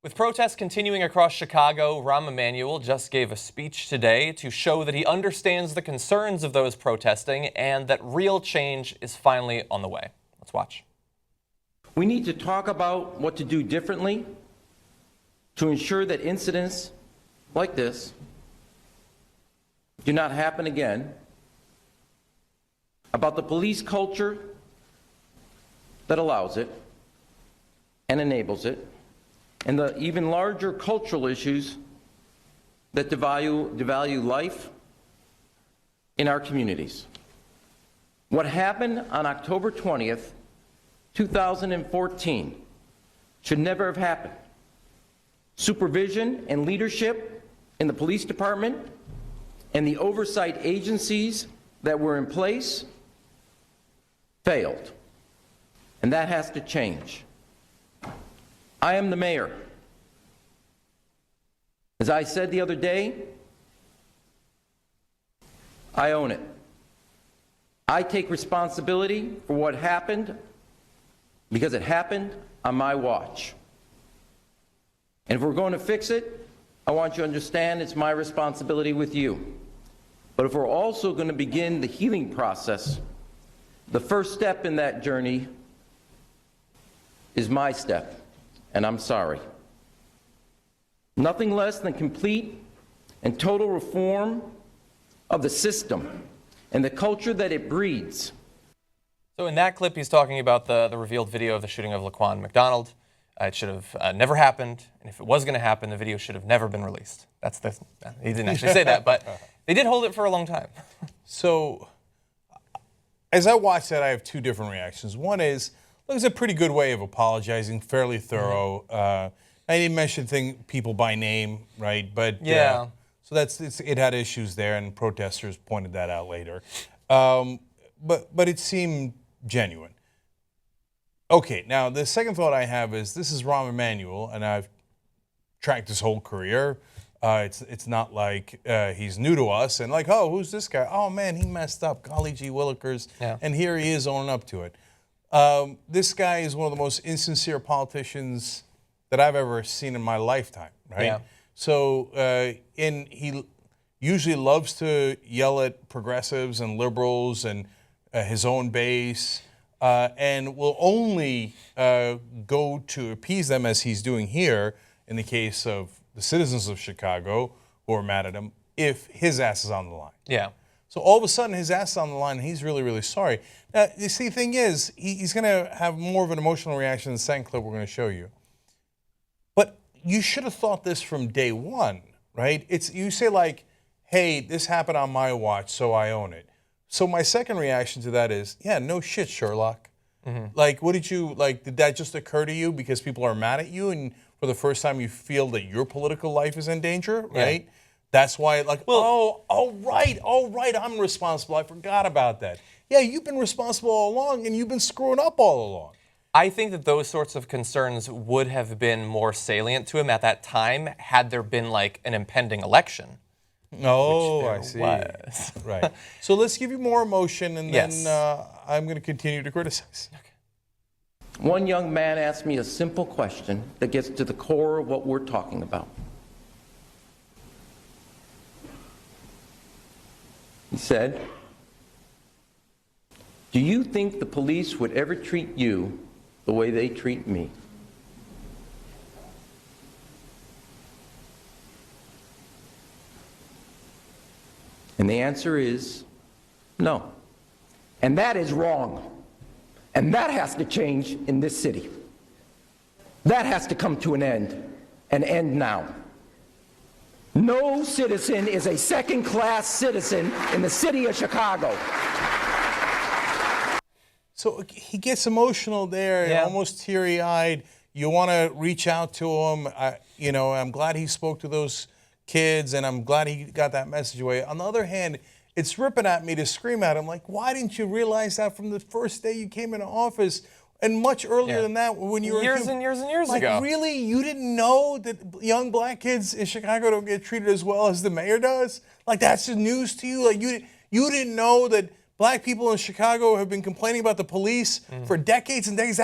With protests continuing across Chicago, Rahm Emanuel just gave a speech today to show that he understands the concerns of those protesting and that real change is finally on the way. Let's watch. We need to talk about what to do differently to ensure that incidents like this do not happen again, about the police culture that allows it and enables it, and the even larger cultural issues that devalue life in our communities. What happened on October 20th, 2014 should never have happened. Supervision and leadership in the police department and the oversight agencies that were in place failed, and that has to change. I am the mayor. As I said the other day, I own it. I take responsibility for what happened because it happened on my watch. And if we're going to fix it, I want you to understand it's my responsibility with you. But if we're also going to begin the healing process, the first step in that journey is my step, and I'm sorry. Nothing less than complete and total reform of the system and the culture that it breeds. So in that clip, he's talking about the revealed video of the shooting of Laquan McDonald. It should have never happened, and if it was going to happen, the video should have never been released. He didn't actually say that, but they did hold it for a long time. So, as I watch that, I have two different reactions. One is, look, it's a pretty good way of apologizing, fairly thorough. I didn't mention people by name, right? But yeah. So it had issues there, and protesters pointed that out later. But it seemed genuine. Okay, now the second thought I have is this is Rahm Emanuel, and I've tracked his whole career. It's not like he's new to us and like, oh, who's this guy? Oh man, he messed up. Golly gee willikers. Yeah. And here he is owning up to it. This guy is one of the most insincere politicians that I've ever seen in my lifetime, right? Yeah. So, he usually loves to yell at progressives and liberals and his own base, and will only go to appease them, as he's doing here in the case of the citizens of Chicago who are mad at him, if his ass is on the line. Yeah. So all of a sudden, his ass is on the line, and he's really, really sorry. Now, you see, the thing is, he's going to have more of an emotional reaction in the second clip we're going to show you. But you should have thought this from day one, right? You say like, hey, this happened on my watch, so I own it. So my second reaction to that is, yeah, no shit, Sherlock. Like, did that just occur to you because people are mad at you, and for the first time you feel that your political life is in danger, right? Yeah. That's why, all right, I'm responsible. I forgot about that. Yeah, you've been responsible all along, and you've been screwing up all along. I think that those sorts of concerns would have been more salient to him at that time had there been like an impending election. Oh, I see. Right. So let's give you more emotion, and then I'm going to continue to criticize. Okay. One young man asked me a simple question that gets to the core of what we're talking about. He said, do you think the police would ever treat you the way they treat me? And the answer is no. And that is wrong. And that has to change in this city. That has to come to an end, and end now. No citizen is a second-class citizen in the city of Chicago. So he gets emotional there, almost teary-eyed. You want to reach out to him. I'm glad he spoke to those kids, and I'm glad he got that message away. On the other hand, it's ripping at me to scream at him, like, why didn't you realize that from the first day you came into office? And much earlier than that, when you were years and years ago. Really, you didn't know that young black kids in Chicago don't get treated as well as the mayor does? Like, that's the news to you? Like, you didn't know that black people in Chicago have been complaining about the police for decades and decades?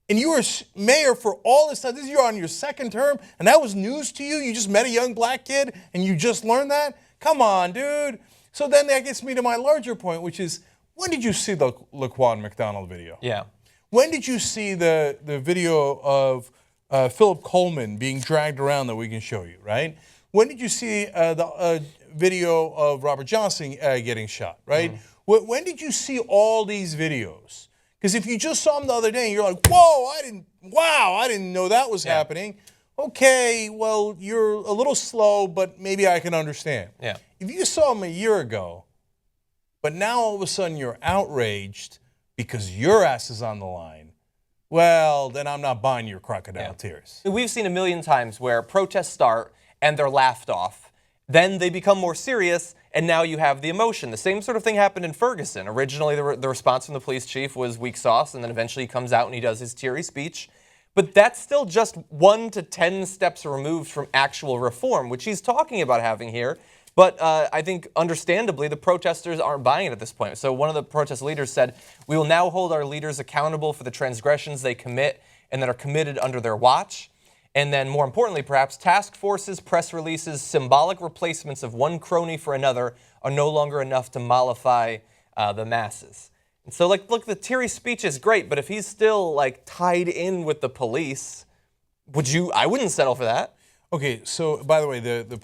And you were mayor for all this time. You're on your second term, and that was news to you? You just met a young black kid, and you just learned that? Come on, dude. So then that gets me to my larger point, which is, when did you see the Laquan McDonald video? Yeah. When did you see the video of Philip Coleman being dragged around that we can show you, right? When did you see the video of Robert Johnson getting shot, right? When did you see all these videos? Because if you just saw them the other day and you're like, whoa, I didn't know that was happening. Okay, well, you're a little slow, but maybe I can understand. Yeah. If you saw them a year ago, but now all of a sudden you're outraged because your ass is on the line, well, then I'm not buying your crocodile tears. We've seen a million times where protests start and they're laughed off. Then they become more serious, and now you have the emotion. The same sort of thing happened in Ferguson. Originally, the response from the police chief was weak sauce, and then eventually he comes out and he does his teary speech. But that's still just 1 to 10 steps removed from actual reform, which he's talking about having here. But I think, understandably, the protesters aren't buying it at this point. So one of the protest leaders said, "We will now hold our leaders accountable for the transgressions they commit and that are committed under their watch." And then, more importantly, perhaps, task forces, press releases, symbolic replacements of one crony for another are no longer enough to mollify the masses. And so, like, look, the teary speech is great, but if he's still, like, tied in with the police, I wouldn't settle for that. Okay, so by the way, the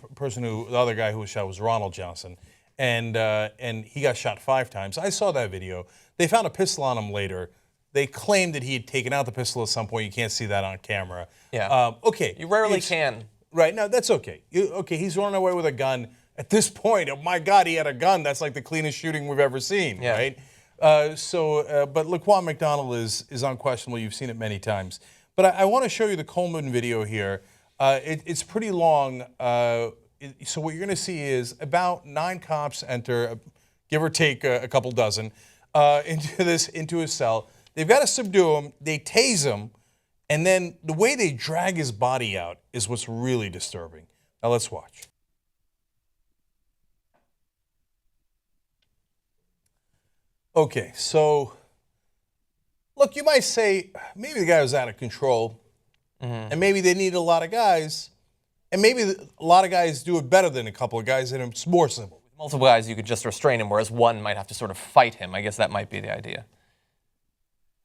other guy who was shot was Ronald Johnson, and he got shot 5 times. I saw that video. They found a pistol on him later. They claimed that he had taken out the pistol at some point. You can't see that on camera. Yeah. Okay. You rarely can. Right. No, that's okay. Okay, he's running away with a gun. At this point, oh my God, he had a gun. That's like the cleanest shooting we've ever seen, right? But Laquan McDonald is unquestionable. You've seen it many times. But I want to show you the Coleman video here. It's pretty long. So what you're going to see is about 9 cops enter, give or take a couple dozen, into his cell. They've got to subdue him. They tase him. And then the way they drag his body out is what's really disturbing. Now let's watch. Okay, so look, you might say maybe the guy was out of control, and maybe they need a lot of guys, and maybe a lot of guys do it better than a couple of guys, and it's more simple. With multiple guys, you could just restrain him, whereas one might have to sort of fight him. I guess that might be the idea.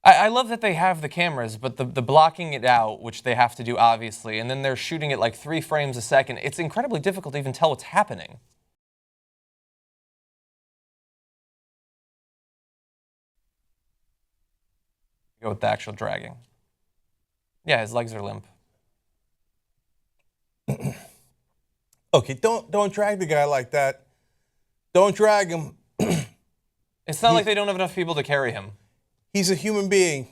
I love that they have the cameras, but the blocking it out, which they have to do obviously, and then they're shooting it like 3 frames a second, it's incredibly difficult to even tell what's happening. Go with the actual dragging. Yeah, his legs are limp. Okay, don't drag the guy like that. Don't drag him. It's not like they don't have enough people to carry him. He's a human being.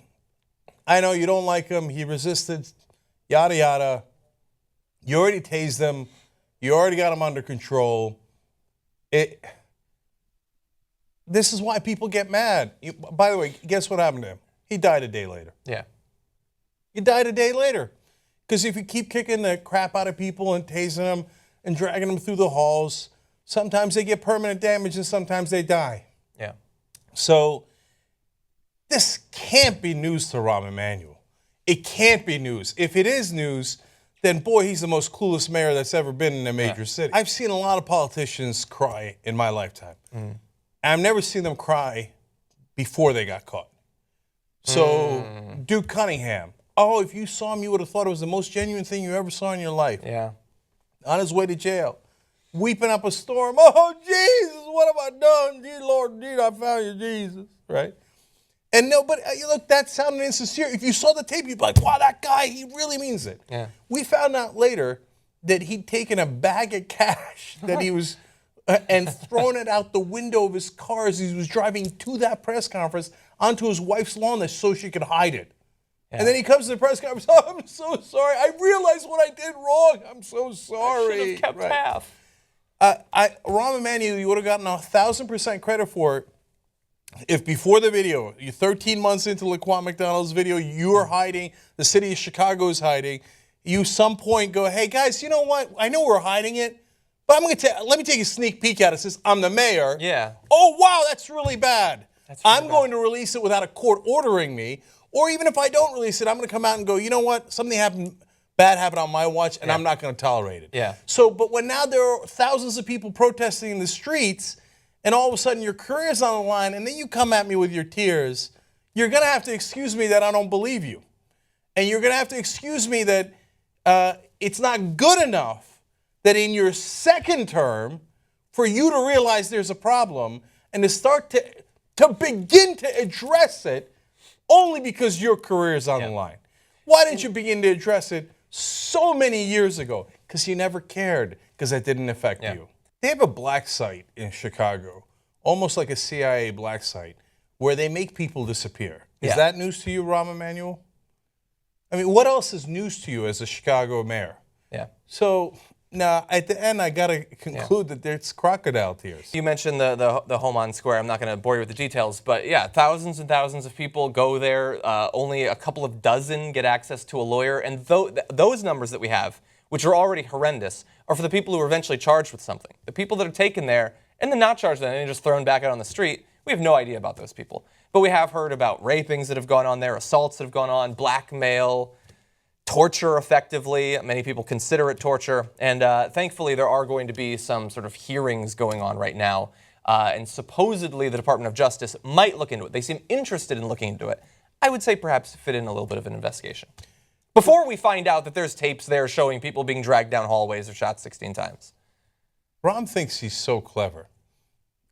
I know you don't like him. He resisted, yada, yada. You already tased him. You already got him under control. This is why people get mad. By the way, guess what happened to him? He died a day later. Yeah. He died a day later. Because if you keep kicking the crap out of people and tasing them and dragging them through the halls, sometimes they get permanent damage and sometimes they die. Yeah. So this can't be news to Rahm Emanuel. It can't be news. If it is news, then boy, he's the most clueless mayor that's ever been in a major city. I've seen a lot of politicians cry in my lifetime. I've never seen them cry before they got caught. So Duke Cunningham, oh, if you saw him, you would have thought it was the most genuine thing you ever saw in your life. Yeah. On his way to jail, weeping up a storm. Oh, Jesus, what have I done? Dear Lord, dear, I found you, Jesus, right? And no, but look, that sounded insincere. If you saw the tape, you'd be like, wow, that guy, he really means it. Yeah. We found out later that he'd taken a bag of cash that he was, and thrown it out the window of his car as he was driving to that press conference onto his wife's lawn so she could hide it. Yeah. And then he comes to the press conference, oh, I'm so sorry. I realized what I did wrong. I'm so sorry. I should have kept half. Rahm Emanuel, you would have gotten 1,000% credit for it if before the video, you're 13 months into Laquan McDonald's video, you are hiding, the city of Chicago is hiding, you some point go, hey guys, you know what? I know we're hiding it, but let me take a sneak peek at it since I'm the mayor. Yeah. Oh, wow, that's really bad. That's really I'm going to release it without a court ordering me, Or even if I don't release it, I'm going to come out and go, you know what? Something bad happened on my watch, and I'm not going to tolerate it. Yeah. So, but when now there are thousands of people protesting in the streets, and all of a sudden your career's on the line, and then you come at me with your tears, you're going to have to excuse me that I don't believe you. And you're going to have to excuse me that it's not good enough that in your second term for you to realize there's a problem and to start to begin to address it only because your career is on the line. Why didn't you begin to address it so many years ago? Because you never cared, because that didn't affect you. They have a black site in Chicago, almost like a CIA black site, where they make people disappear. Is that news to you, Rahm Emanuel? I mean, what else is news to you as a Chicago mayor? Yeah. So now, at the end, I got to conclude that there's crocodile tears. You mentioned the home on Square. I'm not going to bore you with the details, but yeah, thousands and thousands of people go there. Only a couple of dozen get access to a lawyer, and those numbers that we have, which are already horrendous, are for the people who are eventually charged with something. The people that are taken there and then not charged with anything and just thrown back out on the street, we have no idea about those people. But we have heard about rapings that have gone on there, assaults that have gone on, blackmail, torture effectively. Many people consider it torture. And thankfully, there are going to be some sort of hearings going on right now. And supposedly, the Department of Justice might look into it. They seem interested in looking into it. I would say perhaps fit in a little bit of an investigation. Before we find out that there's tapes there showing people being dragged down hallways or shot 16 times. Rahm thinks he's so clever.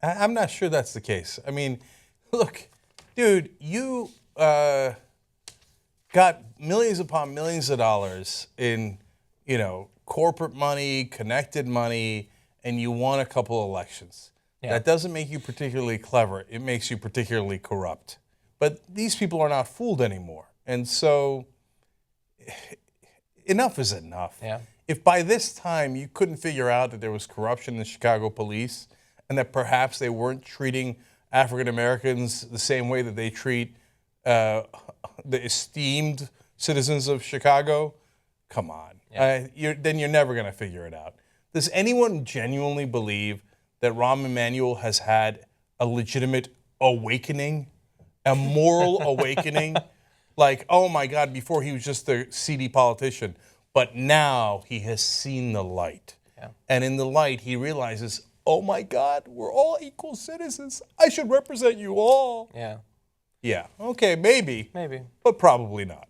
I'm not sure that's the case. I mean, look, dude, you got millions upon millions of dollars in, corporate money, connected money, and you won a couple elections. Yeah. That doesn't make you particularly clever. It makes you particularly corrupt. But these people are not fooled anymore. And so enough is enough. Yeah. If by this time you couldn't figure out that there was corruption in the Chicago police and that perhaps they weren't treating African Americans the same way that they treat the esteemed citizens of Chicago, come on. Then you're never going to figure it out. Does anyone genuinely believe that Rahm Emanuel has had a legitimate awakening, a moral awakening? Like, oh my God, before he was just a seedy politician, but now he has seen the light. Yeah. And in the light, he realizes, oh my God, we're all equal citizens. I should represent you all. Yeah. Yeah, okay, maybe. Maybe. But probably not.